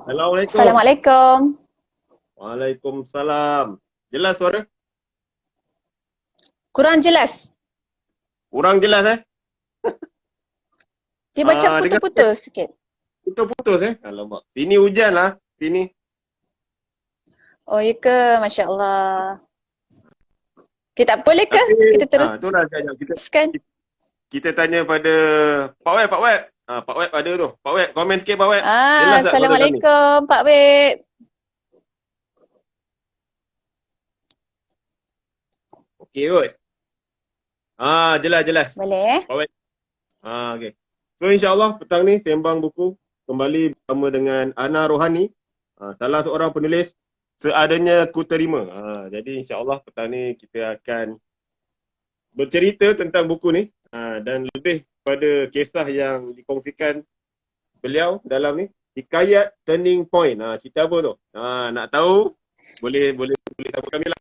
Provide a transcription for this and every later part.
Assalamualaikum. Assalamualaikum. Waalaikumsalam. Jelas suara? Kurang jelas. Kurang jelas Dia macam Dengar putus-putus sikit. putus-putus Alamak. Sini hujan lah. Sini. Oh, ya ke? Masya Allah. Okay, tak boleh ke? Tapi, Kita itulah sekejap. teruskan. Kita tanya pada Pak Web, Pak Web. Pak Web ada tu. Pak Web, komen sikit Pak Web. Jelas tak suara kami? Assalamualaikum, Pak Wib. Okey kot. Jelas, jelas. Boleh? Pak Web. Okey. So, insyaAllah petang ni sembang buku kembali bersama dengan Ana Rohani. Salah seorang penulis Seadanya Ku Terima. Jadi insyaAllah petang ni kita akan bercerita tentang buku ni dan lebih pada kisah yang dikongsikan beliau dalam ni, Hikayat Turning Point. Cerita apa tu? Nak tahu? Boleh tahu kami lah.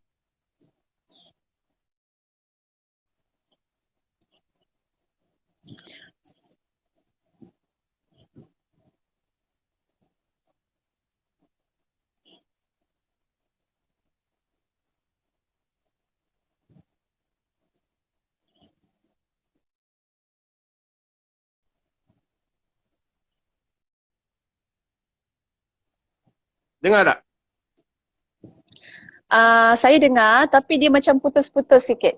Dengar tak? Saya dengar tapi dia macam putus-putus sikit.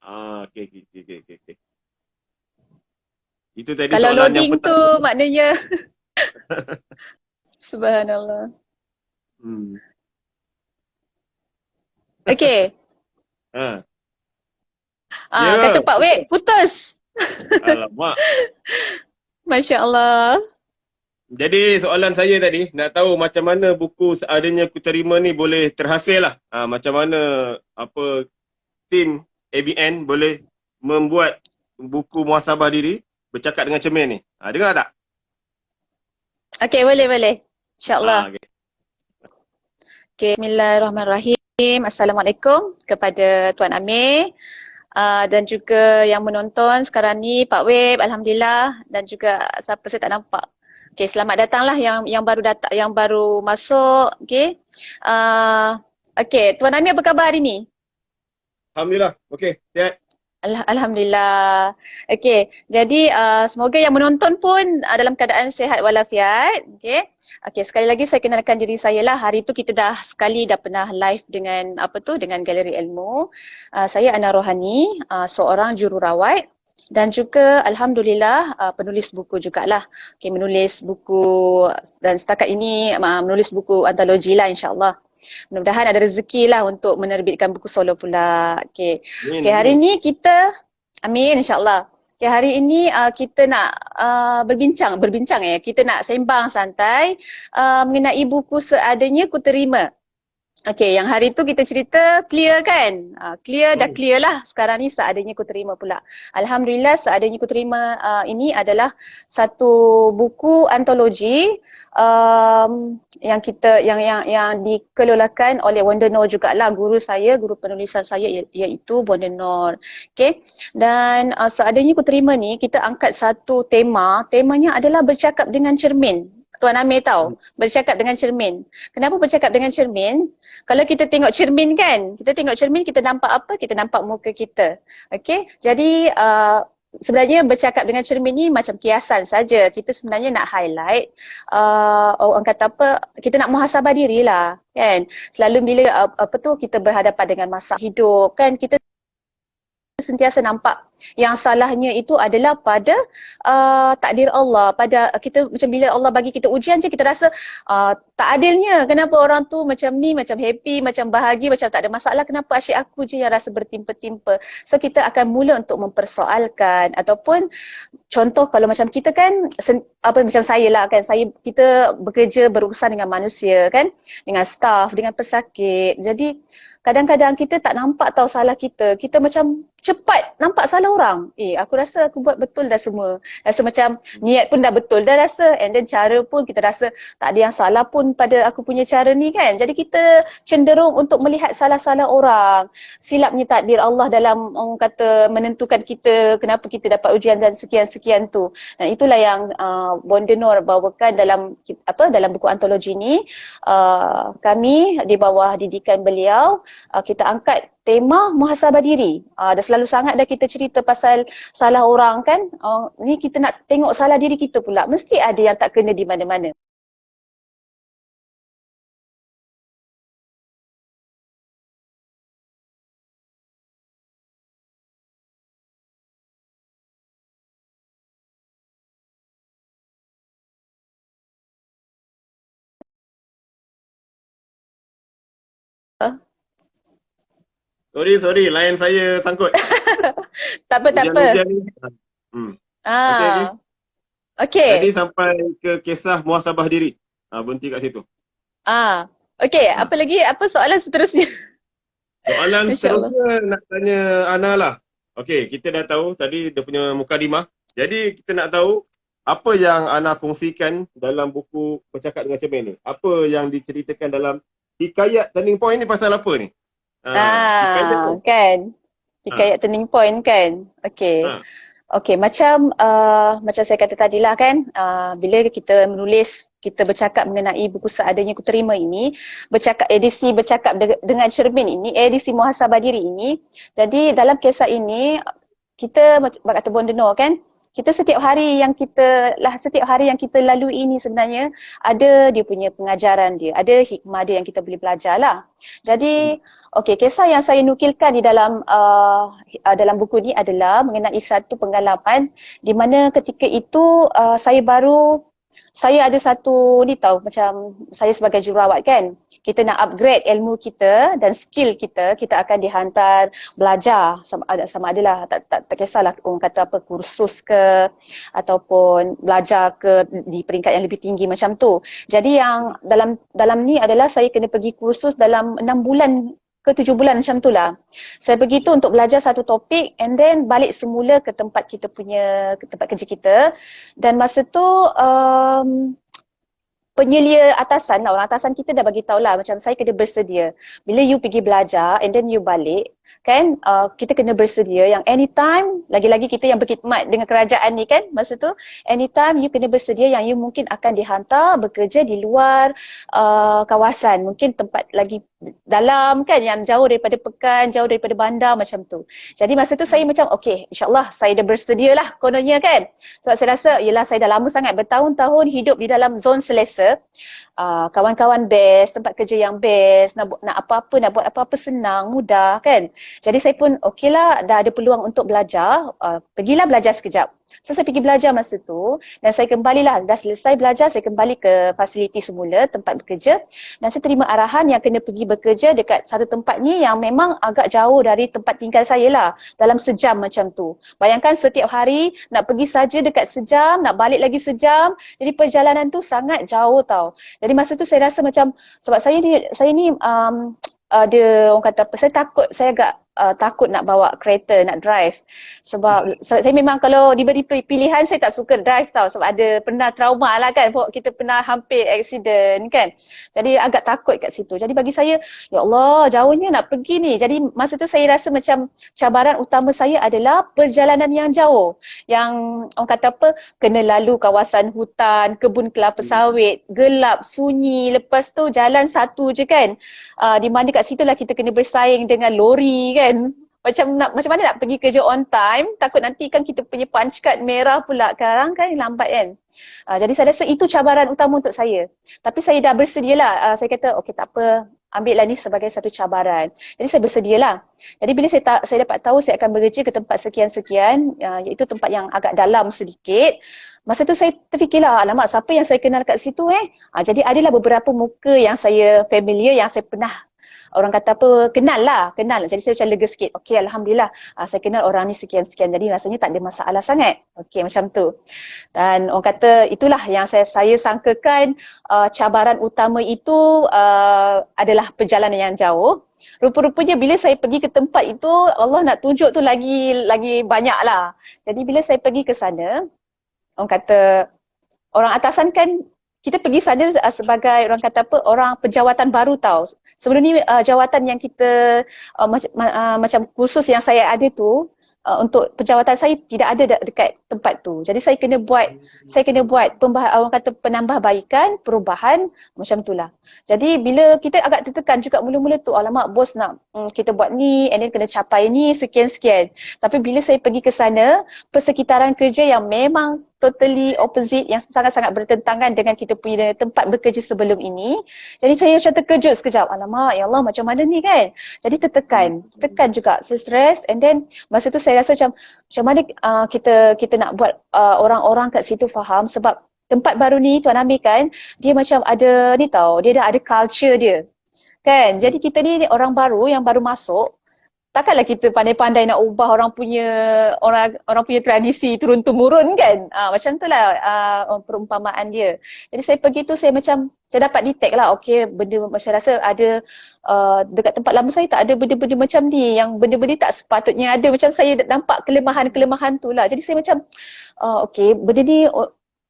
Okey. Itu tadi Kalau soalan yang loading tu pertama. maknanya subhanallah. Hmm. Okey. Ha. Kata Ya. Pak Wib, putus. Alamak. Masya Allah. Jadi soalan saya tadi, nak tahu macam mana buku Seadanya Ku Terima ni boleh terhasil lah. Macam mana tim ABN boleh membuat buku muhasabah diri bercakap dengan cermin ni. Dengar tak? Okey, boleh. InsyaAllah. Okay. Okay, Bismillahirrahmanirrahim. Assalamualaikum kepada Tuan Amir dan juga yang menonton sekarang ni, Pak Wib, Alhamdulillah, dan juga siapa saya tak nampak. Okay, selamat datanglah yang baru datang, yang baru masuk. Okay, Tuan Amir apa khabar hari ni? Alhamdulillah. Okey, sihat. Alhamdulillah. Okey, jadi semoga yang menonton pun dalam keadaan sihat walafiat. Okey. Okey, sekali lagi saya kenalkan diri saya lah. Hari tu kita dah pernah live dengan dengan Galeri Ilmu. Saya Ana Rohani, seorang jururawat dan juga alhamdulillah penulis buku jugalah. Okey, menulis buku dan setakat ini menulis buku antologi lah insya-Allah. Mudah-mudahan ada rezeki lah untuk menerbitkan buku solo pula. Okey. Okay, hari ni kita, amin insyaAllah. Okay, hari ini kita nak berbincang kita nak sembang santai mengenai buku Seadanya Ku Terima. Okey, yang hari tu kita cerita clear kan? Dah clear lah. Sekarang ni Seadanya Ku Terima pula. Alhamdulillah Seadanya Ku Terima ini adalah satu buku antologi yang dikelolakan oleh Wonder Noor jugalah, guru penulisan saya iaitu Wonder Noor. Okey. Dan Seadanya Ku Terima ni kita angkat satu temanya adalah bercakap dengan cermin. Tuan Amir tahu, bercakap dengan cermin. Kenapa bercakap dengan cermin? Kalau kita tengok cermin kan, kita nampak apa? Kita nampak muka kita. Okey, jadi sebenarnya bercakap dengan cermin ni macam kiasan saja. Kita sebenarnya nak highlight, orang kata apa, kita nak muhasabah dirilah kan. Selalu bila kita berhadapan dengan masalah hidup kan, kita sentiasa nampak yang salahnya itu adalah pada takdir Allah, pada kita. Macam bila Allah bagi kita ujian je kita rasa tak adilnya, kenapa orang tu macam ni, macam happy, macam bahagia, macam tak ada masalah, kenapa asyik aku je yang rasa bertimpa-timpa. So kita akan mula untuk mempersoalkan, ataupun contoh kalau macam kita kan macam saya lah kan, kita bekerja berurusan dengan manusia kan, dengan staff, dengan pesakit. Jadi kadang-kadang kita tak nampak tahu salah kita. Kita macam cepat nampak salah orang. Aku rasa aku buat betul dah semua. Rasa macam niat pun dah betul dah rasa. And then cara pun kita rasa tak ada yang salah pun pada aku punya cara ni kan. Jadi kita cenderung untuk melihat salah-salah orang. Silapnya takdir Allah dalam orang kata menentukan kita kenapa kita dapat ujian dan sekian-sekian tu. Dan itulah yang Bonda Nur bawakan dalam buku antologi ni. Kami di bawah didikan beliau, kita angkat tema muhasabah diri. Dah selalu sangat dah kita cerita pasal salah orang kan. Ni kita nak tengok salah diri kita pula. Mesti ada yang tak kena di mana-mana. Sorry, line saya sangkut. Tak apa, tak apa. Hujan-hujan ni. Okey. Okey. Tadi sampai ke kisah muhasabah diri. Berhenti kat situ. Okey, apa lagi? Apa soalan seterusnya? Soalan InsyaAllah. seterusnya nak tanya Ana lah. Okey, kita dah tahu tadi dia punya mukadimah. Jadi kita nak tahu apa yang Ana kongsikan dalam buku Bercakap dengan Cermin ni. Apa yang diceritakan dalam hikayat turning point ni pasal apa ni? Hikayat Kan. Hikayat turning point kan. Okey. Okey, macam saya kata tadilah kan, bila kita menulis, kita bercakap mengenai buku Seadanya Ku Terima ini, edisi Bercakap dengan Cermin ini, edisi muhasabah diri ini. Jadi dalam kisah ini, kita kata Bonda Nur kan, setiap hari yang kita lalui ini sebenarnya ada dia punya pengajaran dia, ada hikmah dia yang kita boleh belajar lah. Jadi, okey, kisah yang saya nukilkan di dalam buku ni adalah mengenai satu pengalaman di mana ketika itu saya ada satu ni tahu, macam saya sebagai jururawat kan, kita nak upgrade ilmu kita dan skill kita akan dihantar belajar sama adalah tak kisahlah orang kata apa, kursus ke ataupun belajar ke di peringkat yang lebih tinggi macam tu. Jadi yang dalam ni adalah saya kena pergi kursus dalam 6 bulan ke 7 bulan macam tu lah. Saya pergi tu untuk belajar satu topik and then balik semula ke tempat kerja kita. Dan masa tu penyelia atasan lah, orang atasan kita dah bagi tahu lah macam saya kena bersedia. Bila you pergi belajar and then you balik kan, kita kena bersedia yang anytime, lagi-lagi kita yang berkhidmat dengan kerajaan ni kan, masa tu anytime you kena bersedia yang you mungkin akan dihantar bekerja di luar kawasan, mungkin tempat lagi dalam kan, yang jauh daripada pekan, jauh daripada bandar macam tu. Jadi masa tu saya macam okey, insyaAllah saya dah bersedia lah kononnya kan. Sebab saya rasa yelah saya dah lama sangat bertahun-tahun hidup di dalam zon selesa. Kawan-kawan best, tempat kerja yang best, nak buat apa-apa senang, mudah kan. Jadi saya pun okeylah, dah ada peluang untuk belajar, pergilah belajar sekejap. So saya pergi belajar masa tu dan saya kembalilah, dah selesai belajar saya kembali ke fasiliti semula, tempat bekerja, dan saya terima arahan yang kena pergi bekerja dekat satu tempat ni yang memang agak jauh dari tempat tinggal saya lah, dalam sejam macam tu. Bayangkan setiap hari nak pergi saja dekat sejam, nak balik lagi sejam, jadi perjalanan tu sangat jauh tau. Jadi masa tu saya rasa macam, sebab saya ni ada orang kata apa, saya agak takut nak bawa kereta, nak drive. Sebab saya memang kalau diberi pilihan saya tak suka drive tau, sebab ada pernah trauma lah kan, kita pernah hampir accident kan. Jadi agak takut kat situ. Jadi bagi saya, ya Allah jauhnya nak pergi ni. Jadi masa tu saya rasa macam cabaran utama saya adalah perjalanan yang jauh. Yang orang kata apa, kena lalu kawasan hutan, kebun kelapa sawit, gelap, sunyi, lepas tu jalan satu je kan. Di mana kat situlah kita kena bersaing dengan lori kan. Macam mana nak pergi kerja on time, takut nanti kan kita punya punch card merah pula sekarang kan, lambat kan. Jadi saya rasa itu cabaran utama untuk saya. Tapi saya dah bersedialah, saya kata okey tak apa, ambillah ni sebagai satu cabaran. Jadi saya bersedialah. Jadi bila saya dapat tahu saya akan bekerja ke tempat sekian-sekian, iaitu tempat yang agak dalam sedikit, masa tu saya terfikirlah, alamak siapa yang saya kenal kat situ Jadi adalah beberapa muka yang saya familiar, yang saya pernah orang kata apa, kenal. Jadi saya macam lega sikit. Okey, alhamdulillah. Saya kenal orang ni sekian-sekian. Jadi rasanya tak ada masalah sangat. Okey, macam tu. Dan orang kata itulah yang saya sangkakan cabaran utama itu adalah perjalanan yang jauh. Rupa-rupanya bila saya pergi ke tempat itu, Allah nak tunjuk tu lagi banyak lah. Jadi bila saya pergi ke sana, orang kata orang atasan kan kita pergi sana sebagai orang kata apa, orang penjawatan baru tau. Sebelum ni jawatan yang kita macam kursus yang saya ada tu, untuk penjawatan saya tidak ada dekat tempat tu. Jadi saya kena buat orang kata penambahbaikan, perubahan macam itulah. Jadi bila kita agak tertekan juga mula-mula tu, alamak bos nak kita buat ni and then kena capai ni sekian-sekian. Tapi bila saya pergi ke sana, persekitaran kerja yang memang totally opposite, yang sangat-sangat bertentangan dengan kita punya tempat bekerja sebelum ini. Jadi saya macam terkejut sekejap. Alamak, ya Allah macam mana ni kan? Jadi tertekan juga. Saya stress and then masa tu saya rasa macam mana kita nak buat orang-orang kat situ faham, sebab tempat baru ni Tuan Amir kan, dia macam ada ni tau, dia dah ada culture dia. Kan? Jadi kita ni orang baru yang baru masuk, takkanlah kita pandai-pandai nak ubah orang punya tradisi turun temurun kan. Macam itulah perumpamaan dia. Jadi saya pergi tu saya dapat detect lah, okey, benda saya rasa ada dekat tempat lama saya tak ada benda-benda macam ni, yang benda-benda tak sepatutnya ada, macam saya nampak kelemahan-kelemahan tu lah. Jadi saya macam okey, benda ni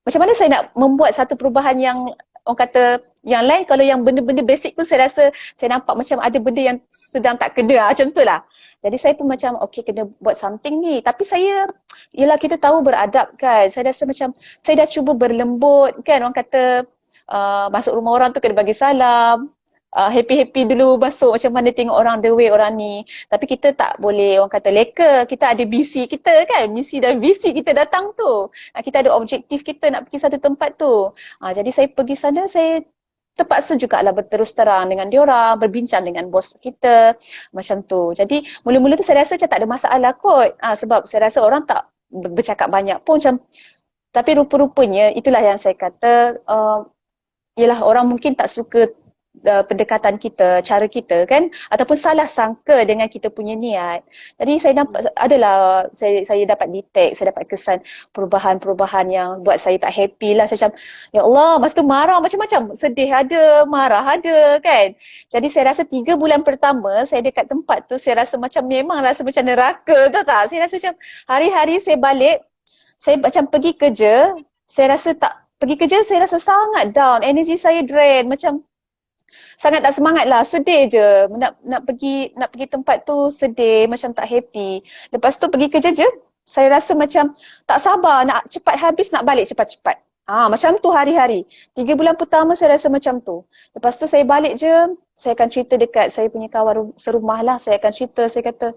macam mana saya nak membuat satu perubahan yang orang kata yang lain. Kalau yang benda-benda basic tu saya rasa saya nampak macam ada benda yang sedang tak kena macam tu lah. Jadi saya pun macam okey, kena buat something ni. Tapi saya, yelah kita tahu beradab kan, saya rasa macam saya dah cuba berlembut kan, orang kata masuk rumah orang tu kena bagi salam, happy-happy dulu masuk, macam mana tengok orang the way orang ni. Tapi kita tak boleh orang kata leka, kita ada BC kita kan, misi dan visi kita datang tu. Kita ada objektif kita nak pergi satu tempat tu. Jadi saya pergi sana, saya terpaksa jugalah berterus terang dengan diorang, berbincang dengan bos kita macam tu. Jadi mula-mula tu saya rasa macam tak ada masalah kot, sebab saya rasa orang tak bercakap banyak pun macam. Tapi rupa-rupanya itulah yang saya kata, ialah orang mungkin tak suka pendekatan kita, cara kita kan, ataupun salah sangka dengan kita punya niat. Jadi saya nampak adalah saya dapat detect, saya dapat kesan perubahan-perubahan yang buat saya tak happy lah. Saya macam ya Allah, masa tu marah macam-macam, sedih ada, marah ada kan. Jadi saya rasa 3 bulan pertama saya dekat tempat tu, saya rasa memang rasa macam neraka, tahu tak? Saya rasa macam hari-hari saya balik, saya macam pergi kerja, saya rasa saya rasa sangat down, energi saya drain, macam sangat tak semangat lah, sedih je. Nak pergi tempat tu sedih, macam tak happy. Lepas tu pergi kerja je, saya rasa macam tak sabar nak cepat habis, nak balik cepat-cepat. Macam tu hari-hari. 3 bulan pertama saya rasa macam tu. Lepas tu saya balik je, saya akan cerita dekat saya punya kawan serumah lah. Saya akan cerita, saya kata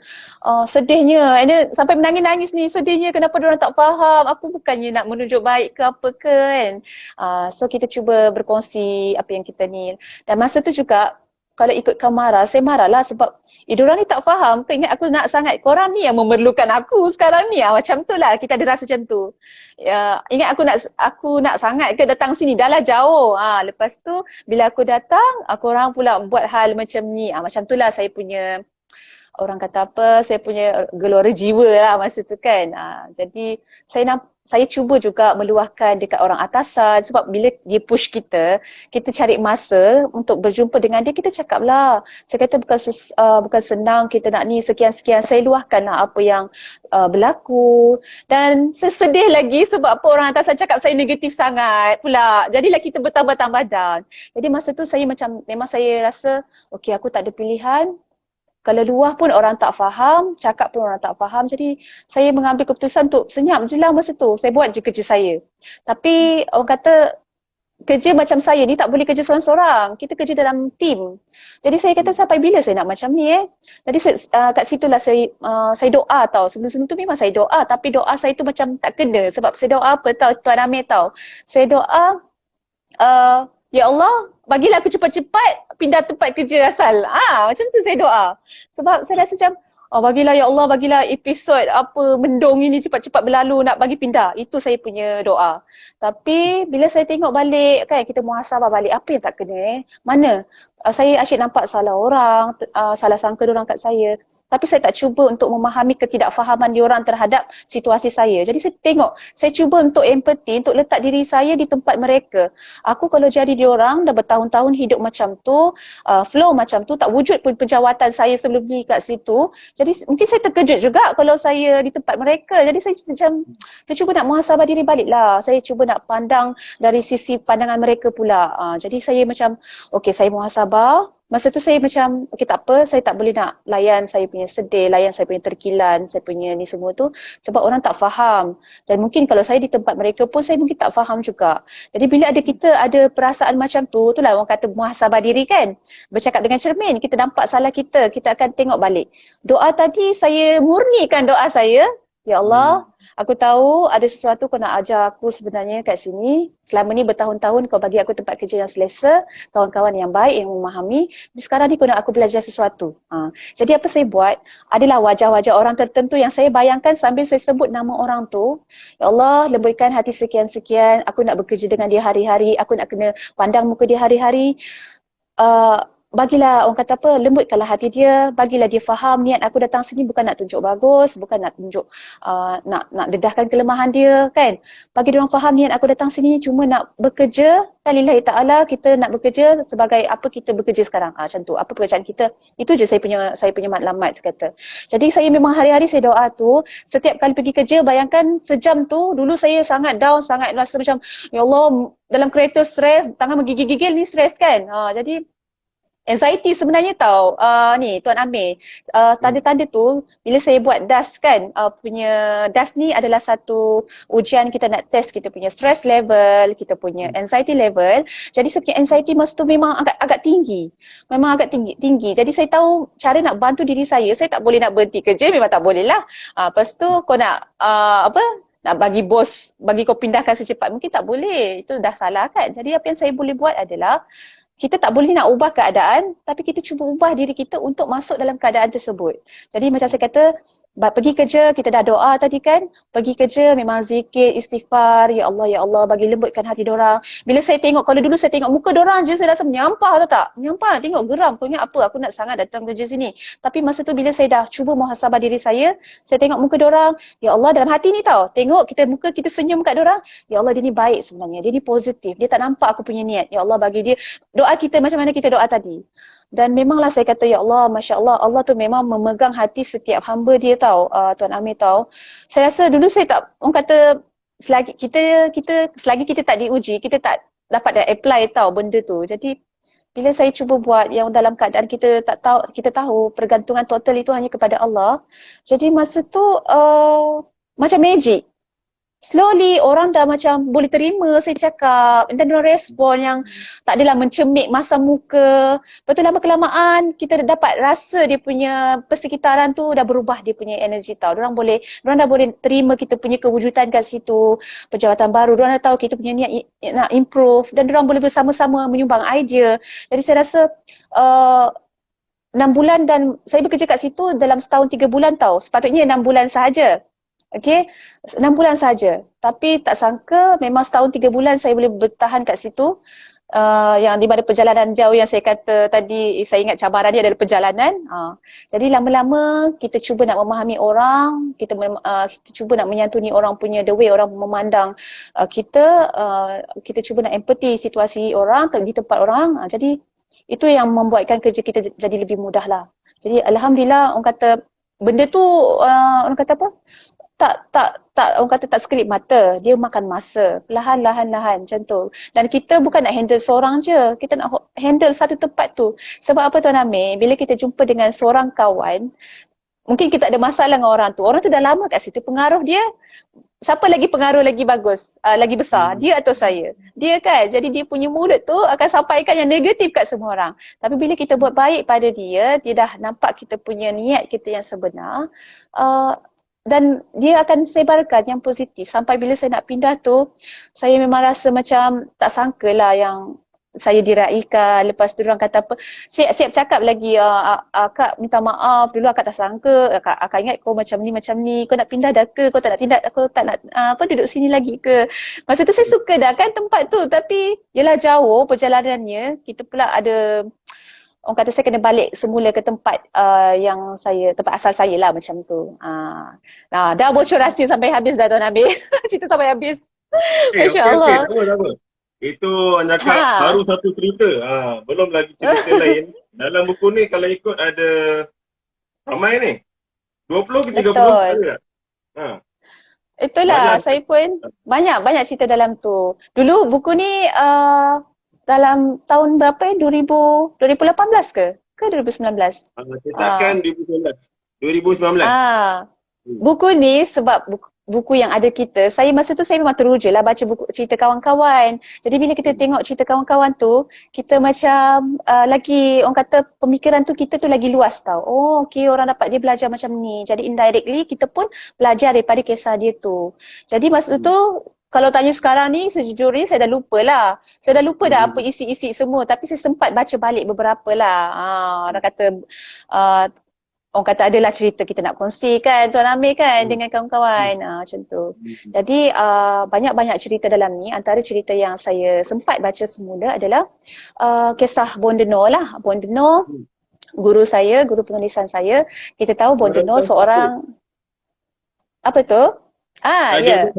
sedihnya, and then sampai menangis-nangis ni, sedihnya kenapa diorang tak faham. Aku bukannya nak menunjuk baik ke apa ke kan. So kita cuba berkongsi apa yang kita ni. Dan masa tu juga, kalau ikutkan marah, saya marahlah sebab diorang ni tak faham. Kau ingat aku nak sangat, korang ni yang memerlukan aku sekarang ni. Macam tu lah, kita ada rasa macam tu. Ingat aku nak sangat ke datang sini, dah lah jauh. Lepas tu bila aku datang, korang pula buat hal macam ni. Macam tu lah saya punya, orang kata apa, saya punya gelora jiwa lah masa tu kan. Jadi saya cuba juga meluahkan dekat orang atasan, sebab bila dia push kita cari masa untuk berjumpa dengan dia, kita cakap lah. Saya kata bukan senang kita nak ni sekian-sekian. Saya luahkan lah apa yang berlaku. Dan saya sedih lagi sebab apa orang atasan cakap saya negatif sangat pula. Jadilah kita bertambah-tambah down. Jadi masa tu saya memang saya rasa okey, aku tak ada pilihan. Kalau luah pun orang tak faham, cakap pun orang tak faham. Jadi saya mengambil keputusan untuk senyap je lah masa tu. Saya buat je kerja saya. Tapi orang kata kerja macam saya ni tak boleh kerja seorang-seorang. Kita kerja dalam tim. Jadi saya kata sampai bila saya nak macam ni Jadi kat situlah saya doa tau. Sebelum-sebelum tu memang saya doa. Tapi doa saya tu macam tak kena. Sebab saya doa apa tau, Tuan Amir tahu. Saya doa, ya Allah, bagilah aku cepat-cepat pindah tempat kerja asal. Macam tu saya doa. Sebab saya rasa macam, Bagilah ya Allah, bagilah episod apa mendung ini cepat-cepat berlalu nak bagi pindah. Itu saya punya doa. Tapi bila saya tengok balik kan kita muhasabah balik apa yang tak kena Mana saya asyik nampak salah orang, salah sangka diorang kat saya. Tapi saya tak cuba untuk memahami ketidakfahaman diorang terhadap situasi saya. Jadi saya tengok, saya cuba untuk empati, untuk letak diri saya di tempat mereka. Aku kalau jadi diorang dah bertahun-tahun hidup macam tu, flow macam tu, tak wujud pun penjawatan saya sebelum ni kat situ. Jadi mungkin saya terkejut juga kalau saya di tempat mereka. Jadi saya macam, saya cuba nak muhasabah diri balik lah. Saya cuba nak pandang dari sisi pandangan mereka pula. Jadi saya macam, okey saya muhasabah. Masa tu saya macam, okey tak apa, saya tak boleh nak layan saya punya sedih, layan saya punya terkilan, saya punya ni semua tu. Sebab orang tak faham. Dan mungkin kalau saya di tempat mereka pun, saya mungkin tak faham juga. Jadi bila kita ada perasaan macam tu, itulah orang kata muhasabah diri kan. Bercakap dengan cermin, kita nampak salah kita akan tengok balik. Doa tadi saya murnikan doa saya. Ya Allah, aku tahu ada sesuatu kau nak ajar aku sebenarnya kat sini. Selama ni bertahun-tahun kau bagi aku tempat kerja yang selesa, kawan-kawan yang baik, yang memahami. Jadi sekarang ni kau nak aku belajar sesuatu. Jadi apa saya buat, adalah wajah-wajah orang tertentu yang saya bayangkan sambil saya sebut nama orang tu. Ya Allah, lembutkan hati sekian-sekian. Aku nak bekerja dengan dia hari-hari. Aku nak kena pandang muka dia hari-hari. Bagilah orang kata apa, lembutkanlah hati dia, bagilah dia faham niat aku datang sini bukan nak tunjuk bagus, bukan nak tunjuk nak dedahkan kelemahan dia kan. Bagi dia orang faham niat aku datang sini cuma nak bekerja, lillahi ta'ala, kita nak bekerja sebagai apa kita bekerja sekarang. Macam tu, apa pekerjaan kita. Itu je saya punya matlamat kata. Jadi saya memang hari-hari saya doa tu, setiap kali pergi kerja bayangkan sejam tu, dulu saya sangat down, sangat rasa macam ya Allah dalam kereta stres, tangan menggigil-gigil ni stres kan. Jadi anxiety sebenarnya tau, ni Tuan Amir, tanda-tanda tu bila saya buat DAS kan, punya DAS ni adalah satu ujian kita nak test kita punya stress level, kita punya anxiety level. Jadi saya punya anxiety masa tu memang agak tinggi, memang agak tinggi. Jadi saya tahu cara nak bantu diri saya tak boleh nak berhenti kerja, memang tak boleh lah. Lepas tu kau nak nak bagi bos, bagi kau pindahkan secepat mungkin tak boleh, itu dah salah kan. Jadi apa yang saya boleh buat adalah kita tak boleh nak ubah keadaan, tapi kita cuba ubah diri kita untuk masuk dalam keadaan tersebut. Jadi macam saya kata, pergi kerja, kita dah doa tadi kan, pergi kerja memang zikir, istighfar, ya Allah, bagi lembutkan hati dorang. Bila saya tengok, kalau dulu saya tengok muka dorang je, saya rasa menyampah tahu tak? Menyampah, tengok geram, kau ingat apa, aku nak sangat datang kerja sini. Tapi masa tu bila saya dah cuba muhasabah diri saya tengok muka dorang, ya Allah dalam hati ni tau, tengok muka kita senyum kat dorang, ya Allah dia ni baik sebenarnya, dia ni positif, dia tak nampak aku punya niat, ya Allah bagi dia, doa kita macam mana kita doa tadi. Dan memanglah saya kata, ya Allah, Masya Allah, Allah tu memang memegang hati setiap hamba dia tahu, Tuan Amir tahu. Saya rasa dulu saya tak, orang kata, selagi kita tak diuji, kita tak dapat apply tahu benda tu. Jadi, bila saya cuba buat yang dalam keadaan kita tak tahu, kita tahu pergantungan total itu hanya kepada Allah. Jadi masa tu, macam magic. Slowly orang dah macam boleh terima saya cakap dan orang respon yang tak adalah mencemik masa muka. Betul lama kelamaan kita dapat rasa dia punya persekitaran tu dah berubah dia punya energi tau. Orang dah boleh terima kita punya kewujudan kat situ, pejabat baru. Orang dah tahu kita punya niat nak improve dan orang boleh bersama-sama menyumbang idea. Jadi saya rasa 6 bulan dan saya bekerja kat situ dalam setahun 3 bulan tau. Sepatutnya 6 bulan sahaja. Okey, 6 bulan saja. Tapi tak sangka memang setahun 3 bulan saya boleh bertahan kat situ. Yang di mana perjalanan jauh yang saya kata tadi, saya ingat cabaran dia adalah perjalanan. Jadi lama-lama kita cuba nak memahami orang, kita cuba nak menyantuni orang punya the way orang memandang kita, kita cuba nak empati situasi orang di tempat orang. Jadi itu yang membuatkan kerja kita jadi lebih mudah lah. Jadi alhamdulillah orang kata benda tu orang kata apa? Tak orang kata tak sekelip mata, dia makan masa, perlahan-lahan macam tu. Dan kita bukan nak handle seorang je, kita nak handle satu tempat tu. Sebab apa Tuan Amir, bila kita jumpa dengan seorang kawan, mungkin kita ada masalah dengan orang tu dah lama kat situ, pengaruh dia, siapa lagi pengaruh lagi bagus, lagi besar, dia atau saya? Dia kan, jadi dia punya mulut tu akan sampaikan yang negatif kat semua orang. Tapi bila kita buat baik pada dia dah nampak kita punya niat kita yang sebenar, dan dia akan sebarkan yang positif. Sampai bila saya nak pindah tu, saya memang rasa macam tak sangka lah yang saya diraikan, lepas tu orang kata apa, siap cakap lagi, Kak minta maaf, dulu akak tak sangka, akak ingat kau macam ni, kau nak pindah dah ke, kau tak nak tindak, kau tak nak apa duduk sini lagi ke. Masa tu saya suka dah kan tempat tu, tapi yelah jauh perjalanannya, kita pula ada, orang kata saya kena balik semula ke tempat tempat asal saya lah macam tu. Nah, dah bocor rahsia sampai habis dah Tuan Amir. Cerita sampai habis. Masya Okey, Allah. tak apa. Itu orang cakap Ha. baru satu cerita. Belum lagi cerita lain. Dalam buku ni kalau ikut ada ramai ni. 20 ke 30 Betul. ada tak? Ha. Itulah, Banyak. saya pun banyak cerita dalam tu. Dulu buku ni dalam tahun berapa 2018 ke? Ke 2019? Cetakan 2019. Buku ni sebab buku yang ada kita, masa tu saya memang teruja lah baca buku cerita kawan-kawan. Jadi bila kita tengok cerita kawan-kawan tu, kita macam lagi, orang kata pemikiran tu kita tu lagi luas tau. Oh okey, orang dapat dia belajar macam ni. Jadi indirectly kita pun belajar daripada kisah dia tu. Jadi masa tu kalau tanya sekarang ni, sejujurnya saya dah lupa lah. Saya dah lupa dah apa isi-isi semua. Tapi saya sempat baca balik beberapa lah. Orang kata orang kata adalah cerita kita nak kongsi kan Tuan Amir kan dengan kawan-kawan, macam tu. Jadi banyak-banyak cerita dalam ni. Antara cerita yang saya sempat baca semula adalah kisah Bonda Noor lah. Bonda Noor, guru saya, guru penulisan saya. Kita tahu Bonda Noor seorang, apa tu? Ya.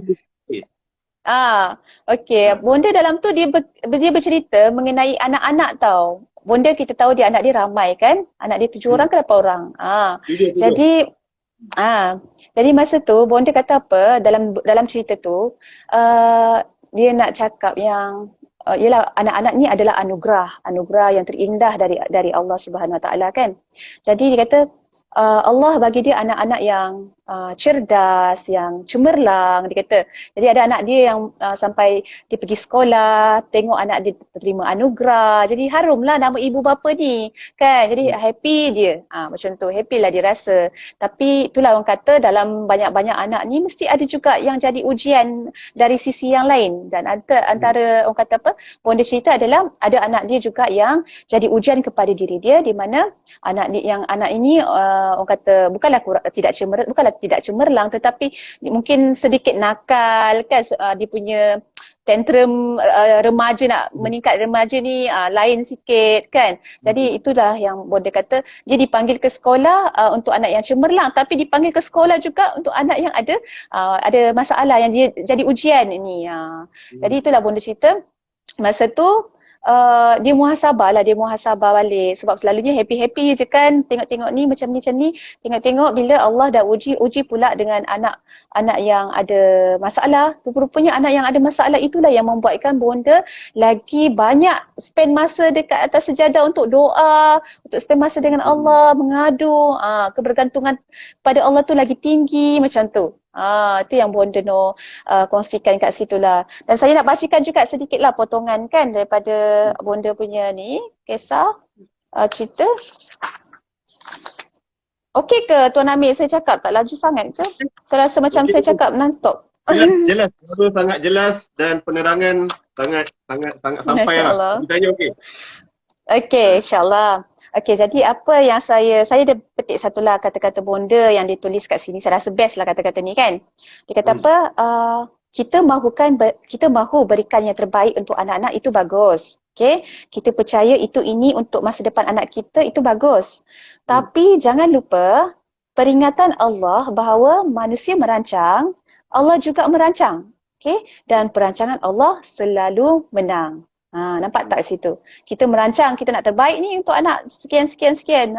Okey. Bonda dalam tu dia bercerita mengenai anak-anak tau. Bonda kita tahu dia anak dia ramai kan? Anak dia 7 orang ke 8 orang? Jadi jadi masa tu Bonda kata apa dalam cerita tu, dia nak cakap yang ialah anak-anak ni adalah anugerah yang terindah dari Allah Subhanahu Wa Taala kan. Jadi dia kata Allah bagi dia anak-anak yang cerdas, yang cemerlang, dia kata. Jadi ada anak dia yang sampai dia pergi sekolah, tengok anak dia terima anugerah. Jadi harumlah nama ibu bapa ni, kan. Jadi happy dia. Macam tu, happy lah dia rasa. Tapi itulah orang kata dalam banyak-banyak anak ni mesti ada juga yang jadi ujian dari sisi yang lain. Dan antara orang kata apa, Bonda cerita adalah ada anak dia juga yang jadi ujian kepada diri dia, di mana anak ini orang kata bukanlah tidak cemerlang, tetapi mungkin sedikit nakal kan, dia punya tantrum remaja, nak meningkat remaja ni lain sikit kan. Jadi itulah yang Bonda kata, dia dipanggil ke sekolah untuk anak yang cemerlang, tapi dipanggil ke sekolah juga untuk anak yang ada masalah, yang dia jadi ujian ni. Jadi itulah Bonda cerita masa tu dia muhasabah balik, sebab selalunya happy-happy je kan, tengok-tengok ni macam ni, tengok-tengok bila Allah dah uji pula dengan anak yang ada masalah. Rupanya anak yang ada masalah itulah yang membuatkan Bonda lagi banyak spend masa dekat atas sejadah untuk doa, untuk spend masa dengan Allah, mengadu, kebergantungan pada Allah tu lagi tinggi macam tu. Itu yang Bonda Noor kongsikan kat situ lah. Dan saya nak bacakan juga sedikit lah potongan kan daripada Bonda punya ni, kisah cerita. Okey ke Tuan Amir saya cakap? Tak laju sangat ke? Saya rasa macam saya cakap non-stop. Jelas. Sangat jelas dan penerangan sangat sampai lah. Ceritanya okey. Okey, insyaAllah. Okey, jadi apa yang saya dah petik satulah kata-kata Bonda yang ditulis kat sini. Saya rasa best lah kata-kata ni kan. Dia kata apa? Kita mahu berikan yang terbaik untuk anak-anak, itu bagus. Okey, kita percaya ini untuk masa depan anak kita, itu bagus. Tapi jangan lupa peringatan Allah bahawa manusia merancang, Allah juga merancang. Okey, dan perancangan Allah selalu menang. Nampak tak situ? Kita merancang, kita nak terbaik ni untuk anak sekian.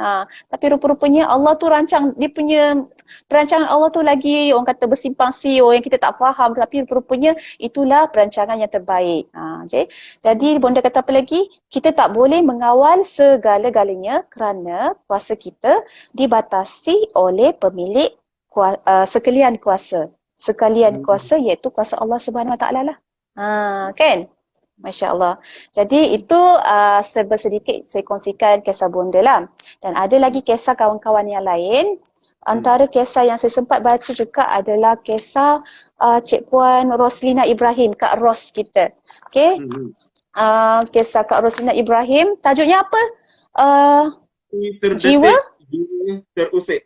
Tapi rupa-rupanya Allah tu rancang, dia punya perancangan Allah tu lagi orang kata bersimpang siur yang kita tak faham, tapi rupa-rupanya itulah perancangan yang terbaik. Okay? Jadi Bonda kata apa lagi? Kita tak boleh mengawal segala-galanya kerana kuasa kita dibatasi oleh pemilik sekalian kuasa. Sekalian kuasa iaitu kuasa Allah Subhanahu Wa Taala lah. Kan? Masya Allah. Jadi itu sedikit saya kongsikan kisah Bonda lah. Dan ada lagi kisah kawan-kawan yang lain. Antara kisah yang saya sempat baca juga adalah kisah Cik Puan Roslina Ibrahim, Kak Ros kita. Okay. Kisah Kak Roslina Ibrahim. Tajuknya apa? Uh, Jiwa? Terdetik, jiwa terusik.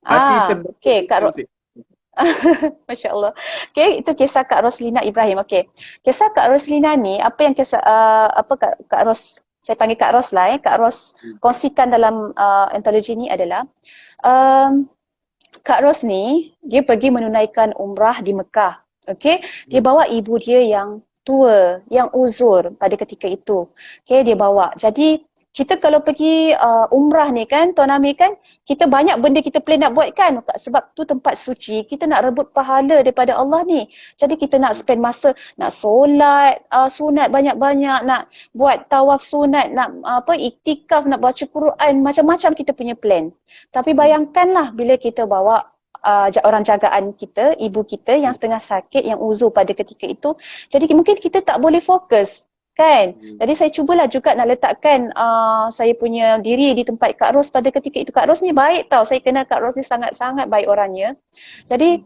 Hati terdetik, Okay, jiwa Kak terusik. Masya Allah. Okay, itu kisah Kak Roslina Ibrahim. Okay, kisah Kak Roslina ni, apa yang kisah, apa Kak Ros, saya panggil Kak Ros lah Kak Ros kongsikan dalam antologi ni adalah, um, Kak Ros ni, dia pergi menunaikan umrah di Mekah. Okay, dia bawa ibu dia yang tua, yang uzur pada ketika itu. Okay, dia bawa. Jadi, kita kalau pergi umrah ni kan, Tuan Amir kan, kita banyak benda kita plan nak buat kan. Sebab tu tempat suci, kita nak rebut pahala daripada Allah ni. Jadi kita nak spend masa, nak solat, sunat banyak-banyak, nak buat tawaf sunat, nak iktikaf, nak baca Quran, macam-macam kita punya plan. Tapi bayangkanlah bila kita bawa orang jagaan kita, ibu kita yang setengah sakit, yang uzur pada ketika itu. Jadi mungkin kita tak boleh fokus. Kan? Jadi saya cubalah juga nak letakkan saya punya diri di tempat Kak Ros pada ketika itu. Kak Ros ni baik tau. Saya kenal Kak Ros ni sangat-sangat baik orangnya. Jadi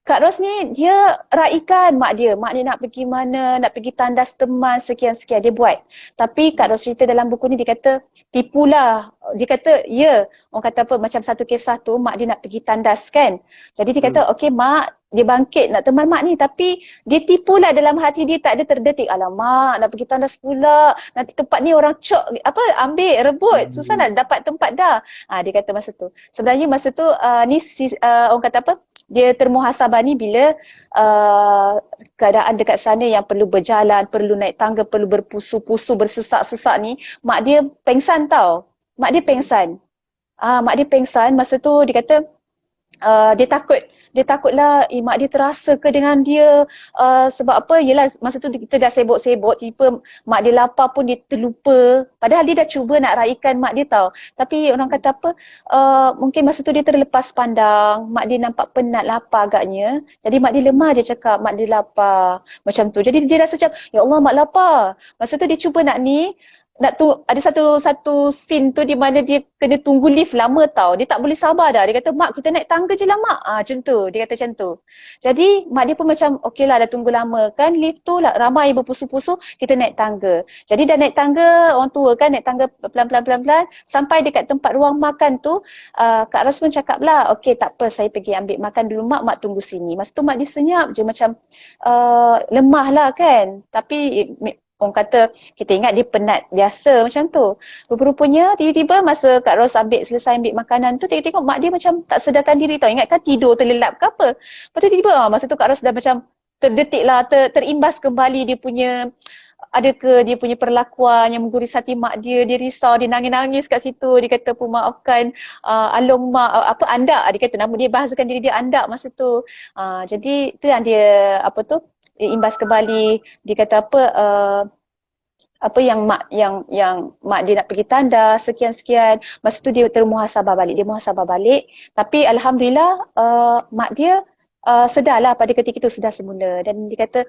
Kak Ros ni dia raikan mak dia. Mak dia nak pergi mana, nak pergi tandas teman, sekian-sekian. Dia buat. Tapi Kak Ros cerita dalam buku ni dia kata, tipulah. Dia kata, ya. Orang kata apa, macam satu kisah tu, mak dia nak pergi tandas kan. Jadi dia kata, okey mak, dia bangkit nak teman mak ni. Tapi dia tipulah dalam hati dia tak ada terdetik. Alamak, nak pergi tandas pula. Nanti tempat ni orang cok, ambil, rebut. Susah nak dapat tempat dah. Dia kata masa tu. Sebenarnya masa tu, orang kata apa, dia termuhasabah ni bila keadaan dekat sana yang perlu berjalan, perlu naik tangga, perlu berpusu-pusu, bersesak-sesak ni, mak dia pengsan tau. Mak dia pengsan. Mak dia pengsan, masa tu dia kata dia takutlah mak dia terasa ke dengan dia, sebab apa, yelah masa tu kita dah sibuk-sibuk, tiba mak dia lapar pun dia terlupa, padahal dia dah cuba nak raikan mak dia tau, tapi orang kata apa, mungkin masa tu dia terlepas pandang, mak dia nampak penat, lapar agaknya, jadi mak dia lemah, dia cakap mak dia lapar macam tu, jadi dia rasa macam ya Allah mak lapar. Masa tu dia cuba nak ni, ada satu scene tu di mana dia kena tunggu lift lama tau. Dia tak boleh sabar dah. Dia kata, mak kita naik tangga je lah mak. Macam tu. Dia kata macam tu. Jadi mak dia pun macam, okey lah dah tunggu lama kan. Lift tu lah, ramai berpusu-pusu, kita naik tangga. Jadi dah naik tangga, orang tua kan naik tangga pelan-pelan. Sampai dekat tempat ruang makan tu, Kak Ros pun cakap lah, okey tak apa saya pergi ambil makan dulu mak tunggu sini. Masa tu mak dia senyap je macam lemah lah kan. Tapi orang kata, kita ingat dia penat biasa macam tu. Rupa-rupanya tiba-tiba masa Kak Ros selesai ambil makanan tu, tengok mak dia macam tak sedarkan diri tau. Ingatkan tidur terlelap ke apa. Lepas tu tiba-tiba masa tu Kak Ros dah macam terdetik lah, terimbas kembali dia punya, adakah dia punya perlakuan yang menggurus hati mak dia risau, dia nangis-nangis kat situ, dia kata pun maafkan Along mak, andak, dia kata nama dia, bahasakan diri dia andak masa tu. Jadi tu yang dia, imbas kembali, dia kata yang mak dia nak pergi tanda sekian-sekian, masa tu dia termuhasabah balik, tapi alhamdulillah mak dia sedarlah pada ketika itu, sedar semula, dan dia kata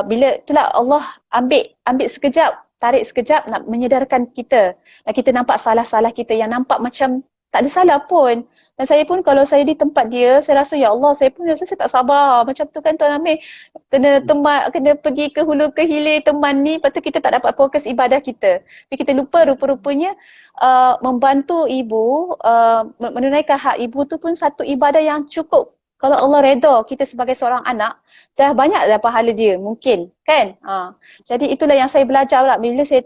bila itulah Allah ambil sekejap, tarik sekejap nak menyedarkan kita, dan kita nampak salah-salah kita yang nampak macam tak ada salah pun. Dan saya pun kalau saya di tempat dia, saya rasa ya Allah, saya pun rasa saya tak sabar. Macam tu kan Tuan Amir, kena pergi ke hulu ke hilir teman ni, lepas tu kita tak dapat fokus ibadah kita. Tapi kita lupa rupa-rupanya membantu ibu, menunaikan hak ibu tu pun satu ibadah yang cukup. Kalau Allah redha kita sebagai seorang anak, dah banyak dah pahala dia mungkin kan. Jadi itulah yang saya belajar lah bila saya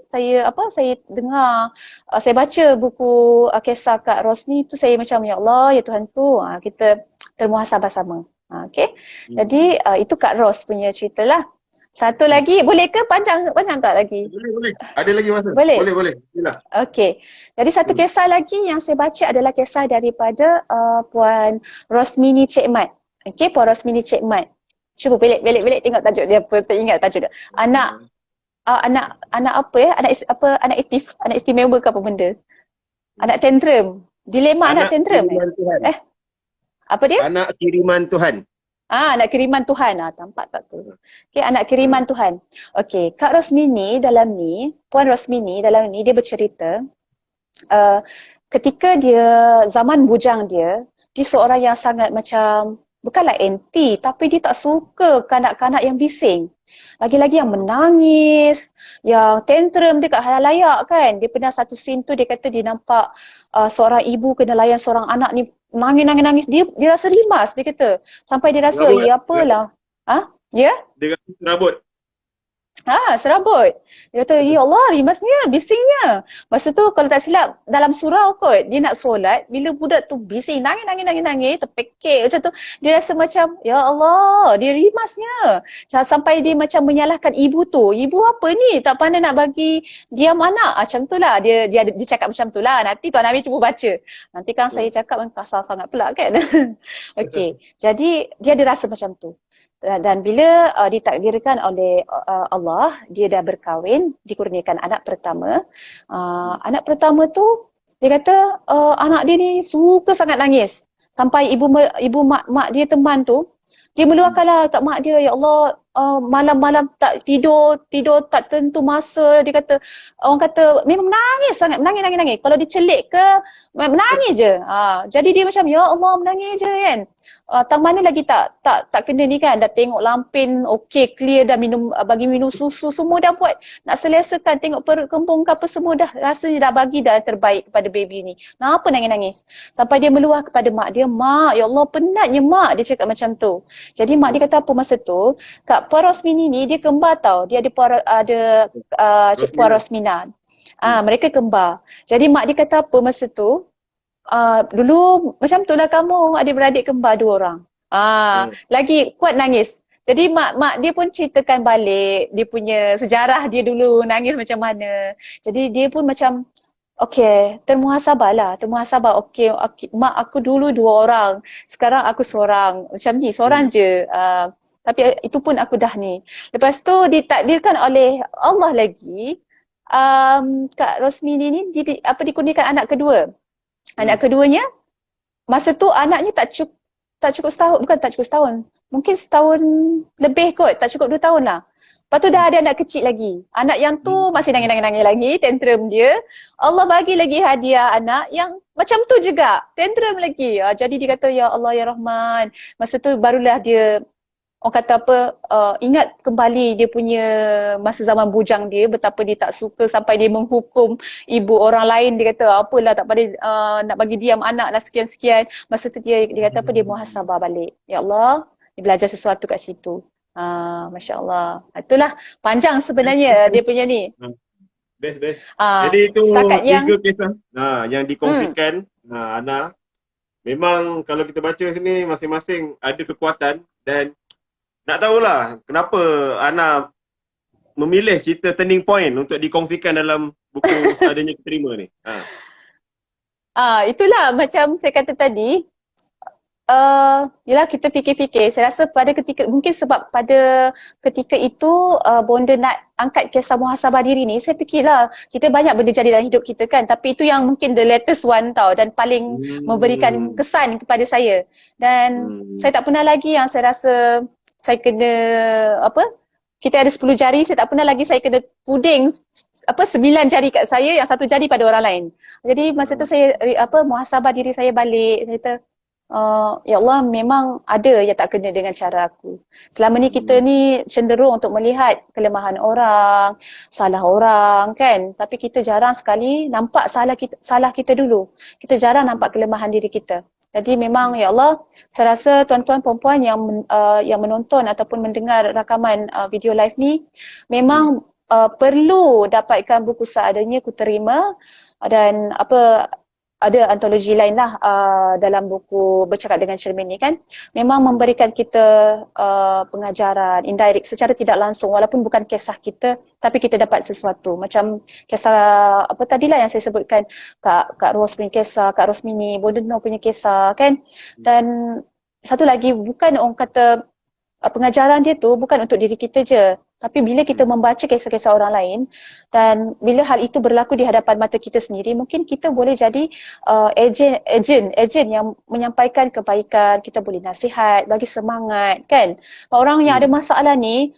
dengar, saya baca buku kisah Kak Ros ni, tu saya macam ya Allah ya Tuhanku, kita termuhasabah sama. Okey. Jadi itu Kak Ros punya cerita lah. Satu lagi, boleh ke panjang tak lagi? Boleh. Ada lagi masa? Boleh? Boleh. Sila. Okey. Jadi satu kisah lagi yang saya baca adalah kisah daripada Puan Rosmini Cik Mat. Okey, Puan Rosmini Cik Mat. Cuba belik tengok tajuk dia apa, tak ingat tajuk dia. Anak apa ya? Anak istimewa ke apa benda? Anak tantrum. Dilema anak tantrum. Apa dia? Anak kiriman Tuhan. Anak kiriman Tuhan. Tampak tak tu? Okey, anak kiriman Tuhan. Okey, Kak Rosmini dalam ni, Puan Rosmini dalam ni, dia bercerita ketika dia, zaman bujang dia seorang yang sangat macam, bukanlah anti, tapi dia tak suka kanak-kanak yang bising. Lagi-lagi yang menangis, yang tantrum dekat halayak kan. Dia pernah satu scene tu dia kata dia nampak seorang ibu kena layan seorang anak ni nangis-nangis. Dia rasa rimas dia kata. Sampai dia rasa, Serabut. ya apalah. Ha? Ya? Dia kata serabut. Serabut. Dia kata, ya Allah, rimasnya, bisingnya. Masa tu kalau tak silap dalam surau kot, dia nak solat, bila budak tu bising, nangis, terpekik macam tu, dia rasa macam, ya Allah, dia rimasnya. Sampai dia macam menyalahkan ibu tu. Ibu apa ni? Tak pandai nak bagi diam anak. Macam tu lah. Dia cakap macam tu lah. Nanti Tuan Amir cuba baca. Nanti kan saya cakap kasar sangat pula kan. Okey. Jadi dia ada rasa macam tu. Dan bila ditakdirkan oleh Allah, dia dah berkahwin, dikurniakan anak pertama. Anak pertama tu, dia kata anak dia ni suka sangat nangis. Sampai ibu mak dia teman tu, dia meluahkanlah kat mak dia, ya Allah, malam-malam tak tidur tak tentu masa. Dia kata, orang kata memang menangis sangat, menangis. Kalau dicelik ke, menangis je. Jadi dia macam, ya Allah, menangis je kan. Tang mana lagi tak kena ni kan, dah tengok lampin okey, clear, dah minum, bagi minum susu, semua dah buat nak selesakan, tengok perut kembung ke apa semua dah, rasanya dah bagi dah terbaik kepada baby ni. Kenapa nangis-nangis? Sampai dia meluah kepada mak dia, mak, ya Allah, penatnya mak, dia cakap macam tu. Jadi mak dia kata apa masa tu, Kak Puan Rosmini ni dia kembar tau, dia ada Puan Rosmina. Mereka kembar. Jadi mak dia kata apa masa tu, dulu macam tu lah kamu, adik-beradik kembar 2 orang. Lagi kuat nangis. Jadi mak dia pun ceritakan balik dia punya sejarah dia dulu nangis macam mana. Jadi dia pun macam, okey, termuhasabah. Okey, mak aku dulu 2 orang, sekarang aku seorang. Macam ni, seorang je. Tapi itu pun aku dah ni. Lepas tu ditakdirkan oleh Allah lagi, Kak Rosmini ni dikurniakan anak kedua. Anak keduanya, masa tu anaknya tak cukup setahun, bukan tak cukup setahun, mungkin setahun lebih kot, tak cukup 2 tahun lah. Lepas tu dah ada anak kecil lagi. Anak yang tu masih nangis lagi, tantrum dia. Allah bagi lagi hadiah anak yang macam tu juga, tantrum lagi. Jadi dia kata, ya Allah, ya Rahman. Masa tu barulah dia, orang kata apa, ingat kembali dia punya masa zaman bujang dia, betapa dia tak suka sampai dia menghukum ibu orang lain. Dia kata apalah, tak pandai nak bagi diam anak lah, sekian-sekian. Masa tu dia kata apa, dia muhasabah balik. Ya Allah, dia belajar sesuatu kat situ. Masya Allah. Itulah panjang sebenarnya dia punya ni. Best. Jadi itu 3 kisah yang dikongsikan Ana. Memang kalau kita baca sini, masing-masing ada kekuatan. Dan nak tahulah kenapa Ana memilih cerita turning point untuk dikongsikan dalam buku Seadanya Kuterima ni. Itulah macam saya kata tadi, yelah kita fikir-fikir. Saya rasa mungkin sebab pada ketika itu bonda nak angkat kisah muhasabah diri ni, saya fikirlah kita banyak benda jadi dalam hidup kita kan, tapi itu yang mungkin the latest one tau, dan paling memberikan kesan kepada saya. Dan saya tak pernah lagi yang saya rasa saya kena kita ada 10 jari, saya tak pernah lagi saya kena puding 9 jari kat saya, yang 1 jari pada orang lain. Jadi masa tu saya muhasabah diri saya balik. Saya kata, ya Allah, memang ada yang tak kena dengan cara aku. Selama ni kita ni cenderung untuk melihat kelemahan orang, salah orang kan, tapi kita jarang sekali nampak salah kita dulu. Kita jarang nampak kelemahan diri kita. Jadi memang ya Allah, saya rasa tuan-tuan perempuan yang menonton ataupun mendengar rakaman video live ni memang perlu dapatkan buku Seadanya Kuterima, dan ada antologi lain lah dalam buku Bercakap Dengan Cermin ni kan, memang memberikan kita pengajaran indirect secara tidak langsung, walaupun bukan kisah kita, tapi kita dapat sesuatu. Macam kisah tadilah yang saya sebutkan, Kak Ros punya kisah, Kak Rosmini, Bonda Noor punya kisah kan. Dan satu lagi, bukan orang kata pengajaran dia tu bukan untuk diri kita je, tapi bila kita membaca kisah-kisah orang lain, dan bila hal itu berlaku di hadapan mata kita sendiri, mungkin kita boleh jadi ejen yang menyampaikan kebaikan. Kita boleh nasihat, bagi semangat kan. Orang yang ada masalah ni,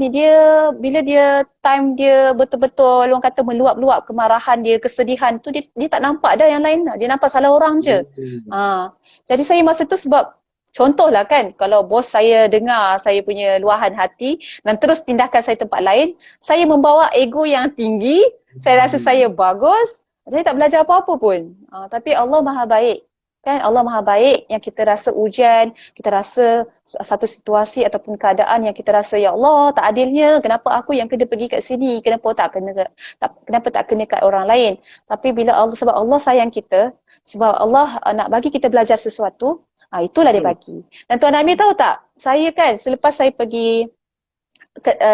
dia bila dia time dia betul-betul orang kata meluap-luap kemarahan dia, kesedihan tu, dia tak nampak dah yang lain, dia nampak salah orang je. Jadi saya masa tu sebab Contohlah kan, kalau bos saya dengar saya punya luahan hati dan terus pindahkan saya tempat lain, saya membawa ego yang tinggi, saya rasa saya bagus, saya tak belajar apa-apa pun. Tapi Allah Maha Baik. Kan Allah Maha Baik yang kita rasa ujian, kita rasa satu situasi ataupun keadaan yang kita rasa ya Allah tak adilnya, kenapa aku yang kena pergi kat sini, kenapa tak kena kat orang lain. Tapi bila Allah, sebab Allah sayang kita, sebab Allah nak bagi kita belajar sesuatu, itulah dia bagi. Dan Tuan Amir tahu tak, saya kan selepas saya pergi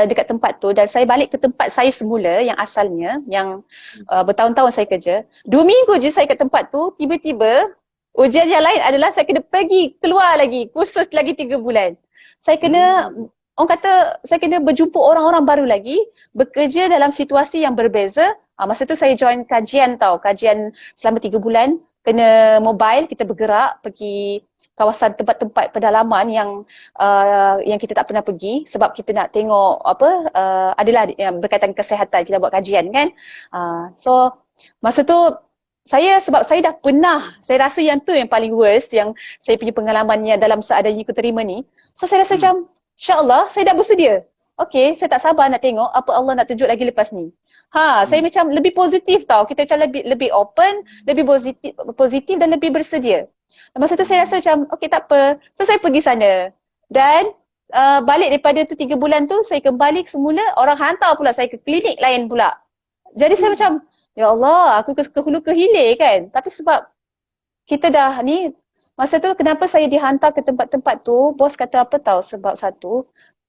dekat tempat tu dan saya balik ke tempat saya semula yang asalnya, yang bertahun-tahun saya kerja, 2 minggu je saya kat tempat tu, tiba-tiba ujian yang lain adalah saya kena pergi keluar lagi, kursus lagi 3 bulan. Saya kena, orang kata, saya kena berjumpa orang-orang baru lagi, bekerja dalam situasi yang berbeza. Masa tu saya join kajian kajian selama 3 bulan, kena mobile, kita bergerak pergi kawasan tempat-tempat pedalaman yang kita tak pernah pergi sebab kita nak tengok adalah yang berkaitan kesihatan, kita buat kajian kan. So masa tu sebab saya dah pernah, saya rasa yang tu yang paling worst, yang saya punya pengalamannya dalam seadanya aku terima ni. So saya rasa macam, insyaAllah saya dah bersedia. Okay, saya tak sabar nak tengok apa Allah nak tunjuk lagi lepas ni. Saya macam lebih positif kita macam lebih open, lebih positif dan lebih bersedia. Masa tu saya rasa macam, okay tak apa. So saya pergi sana. Dan balik daripada tu 3 bulan tu, saya kembali semula, orang hantar pula saya ke klinik lain pula. Jadi saya macam, ya Allah, aku ke hulu ke hilir kan. Tapi sebab kita dah ni, masa tu kenapa saya dihantar ke tempat-tempat tu, bos kata apa tahu, sebab satu,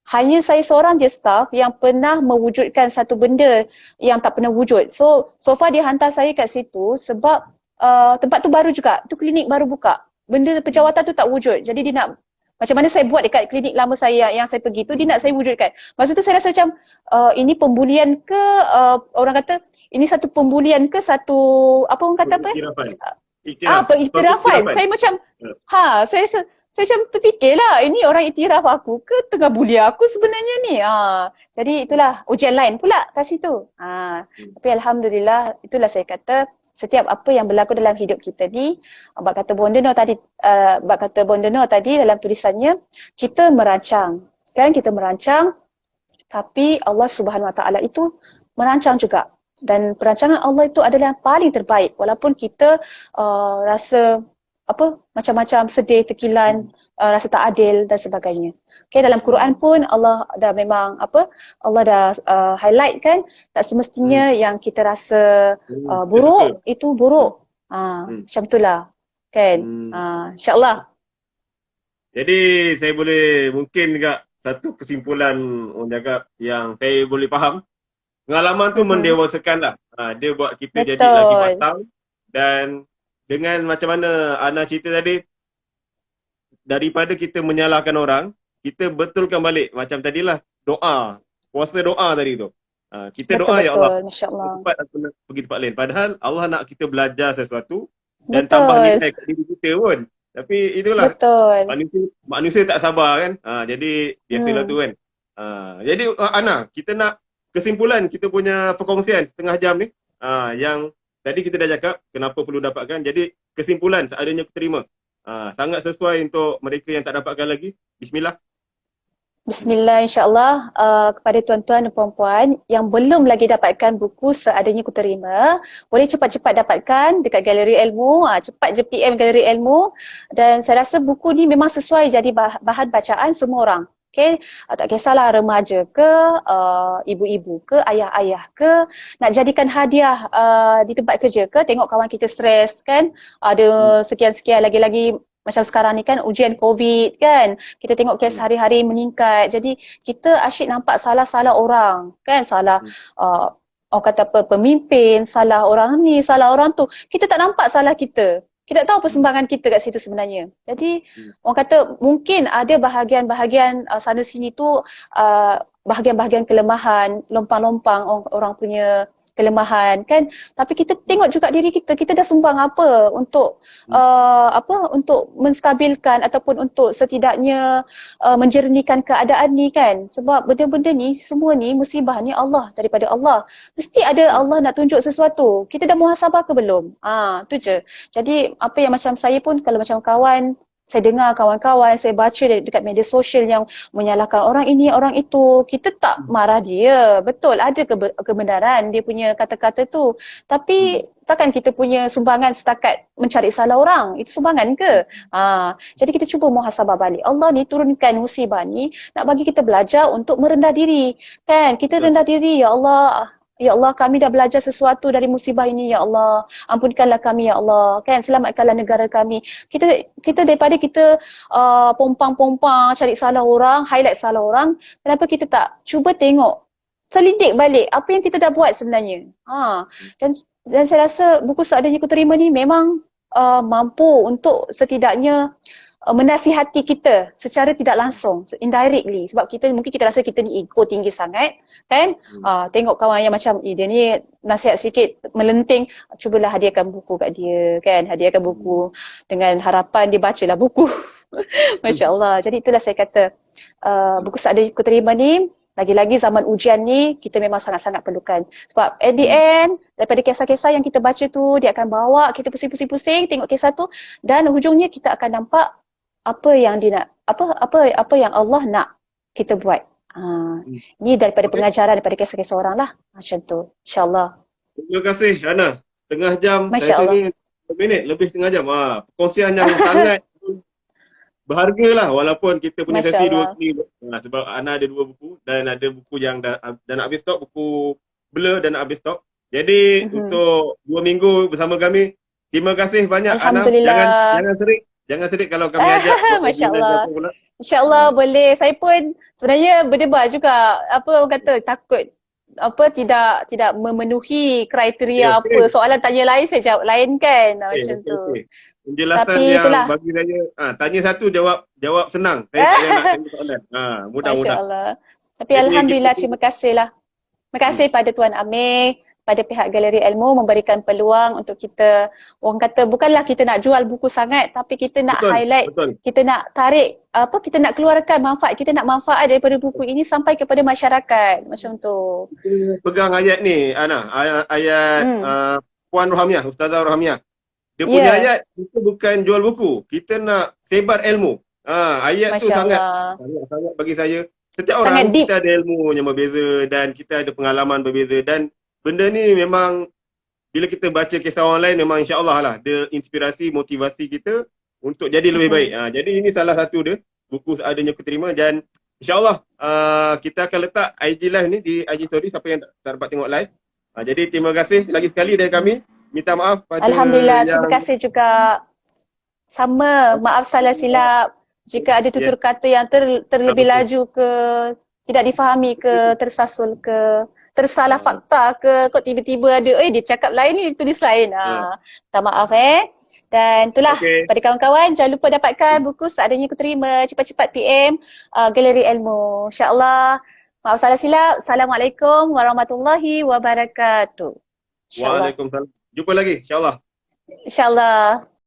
hanya saya seorang je staff yang pernah mewujudkan satu benda yang tak pernah wujud. So far dia hantar saya kat situ sebab tempat tu baru juga, tu klinik baru buka. Benda perawatan tu tak wujud. Jadi dia nak, macam mana saya buat dekat klinik lama saya yang saya pergi tu, dia nak saya wujudkan. Masa tu saya rasa macam, ini pembulian ke, orang kata, ini satu pembulian ke, satu, apa orang kata apa? Pengiktirafan. Saya macam, saya macam terfikirlah, ini orang iktiraf aku ke tengah buli aku sebenarnya ni. Jadi itulah ujian lain pula kat situ. Tapi Alhamdulillah, itulah saya kata, setiap apa yang berlaku dalam hidup kita ni, bab kata Bondono tadi dalam tulisannya, kita merancang. Kan kita merancang, tapi Allah Subhanahu Wa Taala itu merancang juga. Dan perancangan Allah itu adalah yang paling terbaik. Walaupun kita rasa macam-macam sedih, tekilan, rasa tak adil dan sebagainya. Okay, dalam Quran pun Allah dah memang Allah dah highlight kan, tak semestinya yang kita rasa buruk itu buruk. Macam itulah kan. InsyaAllah. Jadi saya boleh mungkin juga satu kesimpulan orang cakap yang saya boleh faham. Pengalaman tu mendewasakan lah. Dia buat kita jadi lagi matang. Dan dengan macam mana Ana cerita tadi, daripada kita menyalahkan orang, kita betulkan balik. Macam tadilah doa, puasa doa tadi tu. Kita doa, ya Allah, cepat aku nak pergi tempat lain. Padahal Allah nak kita belajar sesuatu dan tambah nilai kat diri kita pun. Tapi itulah, manusia tak sabar kan. Jadi biasalah tu kan. Jadi Ana, kita nak kesimpulan kita punya perkongsian setengah jam ni. Yang tadi kita dah cakap kenapa perlu dapatkan. Jadi kesimpulan seadanya aku terima. Sangat sesuai untuk mereka yang tak dapatkan lagi. Bismillah. Bismillah, insyaAllah kepada tuan-tuan dan puan-puan yang belum lagi dapatkan buku seadanya ku terima, boleh cepat-cepat dapatkan dekat Galeri Ilmu, cepat je PM Galeri Ilmu. Dan saya rasa buku ni memang sesuai jadi bahan bacaan semua orang. Okay, tak kisahlah remaja ke, ibu-ibu ke, ayah-ayah ke, nak jadikan hadiah di tempat kerja ke, tengok kawan kita stres kan, ada sekian-sekian lagi-lagi. Macam sekarang ni kan ujian COVID kan, kita tengok kes hari-hari meningkat. Jadi kita asyik nampak salah-salah orang kan, salah orang kata apa, pemimpin, salah orang ni, salah orang tu. Kita tak nampak salah kita. Kita tak tahu persembahan kita kat situ sebenarnya. Jadi orang kata mungkin ada bahagian-bahagian sana sini tu bahagian-bahagian kelemahan, lompang-lompang orang punya kelemahan kan. Tapi kita tengok juga diri kita, kita dah sumbang apa untuk untuk menstabilkan ataupun untuk setidaknya menjernihkan keadaan ni kan. Sebab benda-benda ni, semua ni musibah ni Allah, daripada Allah. Mesti ada Allah nak tunjuk sesuatu. Kita dah muhasabah ke belum? Tu je. Jadi apa yang macam saya pun, kalau macam kawan saya dengar kawan-kawan, saya baca dekat media sosial yang menyalahkan orang ini, orang itu. Kita tak marah dia. Betul, ada kebenaran dia punya kata-kata tu. Tapi takkan kita punya sumbangan setakat mencari salah orang. Itu sumbangan ke? Jadi kita cuba muhasabah balik. Allah ni turunkan musibah ni nak bagi kita belajar untuk merendah diri. Kan? Kita rendah diri, ya Allah. Ya Allah, kami dah belajar sesuatu dari musibah ini, ya Allah. Ampunkanlah kami, ya Allah. Kan, selamatkanlah negara kami. Kita daripada kita pompang-pompang cari salah orang, highlight salah orang, kenapa kita tak cuba tengok, selidik balik apa yang kita dah buat sebenarnya. Dan saya rasa buku Seadanya Ku Terima ni memang mampu untuk setidaknya menasihati kita secara tidak langsung, indirectly, sebab mungkin kita rasa kita ni ego tinggi sangat kan. Tengok kawan yang macam dia ni nasihat sikit melenting, cubalah hadiahkan buku kat dia kan, hadiahkan buku dengan harapan dia bacalah buku. Masya Allah. Jadi itulah saya kata buku Seadanya Ku Terima ni, lagi-lagi zaman ujian ni kita memang sangat-sangat perlukan. Sebab at the end, daripada kisah-kisah yang kita baca tu, dia akan bawa kita pusing-pusing tengok kisah tu, dan hujungnya kita akan nampak apa yang dia nak, apa yang Allah nak kita buat. Ini daripada pengajaran, daripada kisah-kisah orang lah. Macam tu. InsyaAllah. Terima kasih Ana. Setengah jam, Masya saya Allah. ni 1 minit, lebih setengah jam. Perkongsian yang sangat berharga lah, walaupun kita punya Masya sesi Allah. 2 kali. Sebab Ana ada 2 buku dan ada buku yang dah nak habis stok, buku Blur dan nak habis stok. Jadi untuk 2 minggu bersama kami, terima kasih banyak Ana. Alhamdulillah. Jangan serik kalau kami ajak. Masya Allah. InsyaAllah boleh. Saya pun sebenarnya berdebar juga. Apa orang kata, takut tidak memenuhi kriteria apa. Soalan tanya lain, saya jawab lain kan. Macam tu. Penjelasan Tapi yang itulah. bagi saya, tanya satu jawab senang. Saya tak payah nak tanya soalan. Mudah-mudah. Masya Allah. Tapi Jadi Alhamdulillah, kita- terima kasih lah. Terima kasih pada Tuan Amir, pada pihak Galeri Ilmu memberikan peluang untuk kita, orang kata bukanlah kita nak jual buku sangat, tapi kita nak highlight, kita nak tarik, kita nak keluarkan manfaat, kita nak manfaat daripada buku ini sampai kepada masyarakat. Macam tu. Kita pegang ayat ni, Ana. Ayat Puan Rohamiah, Ustazah Rohamiah. Dia punya ayat, kita bukan jual buku. Kita nak sebar ilmu. Ayat tu sangat bagi saya. Setiap orang kita ada ilmu yang berbeza dan kita ada pengalaman berbeza, dan benda ni memang bila kita baca kisah orang lain, memang insya-Allah lah dia inspirasi, motivasi kita untuk jadi lebih baik. Jadi ini salah satu dia, buku Seadanya Ku Terima, dan insya-Allah kita akan letak IG live ni di IG story siapa yang tak dapat tengok live. Jadi terima kasih lagi sekali dari kami. Minta maaf pada Alhamdulillah, terima kasih juga. Sama, maaf salah silap jika ada tutur kata yang terlebih laju ke, tidak difahami ke, tersasul ke, tersalah fakta ke, kok tiba-tiba ada dia cakap lain ni tulis lain. Minta maaf Dan itulah pada kawan-kawan, jangan lupa dapatkan buku Seadanya Ku Terima, cepat-cepat PM Galeri Ilmu. InsyaAllah. Maaf salah silap. Assalamualaikum warahmatullahi wabarakatuh. Waalaikumsalam. Jumpa lagi insya-Allah. InsyaAllah.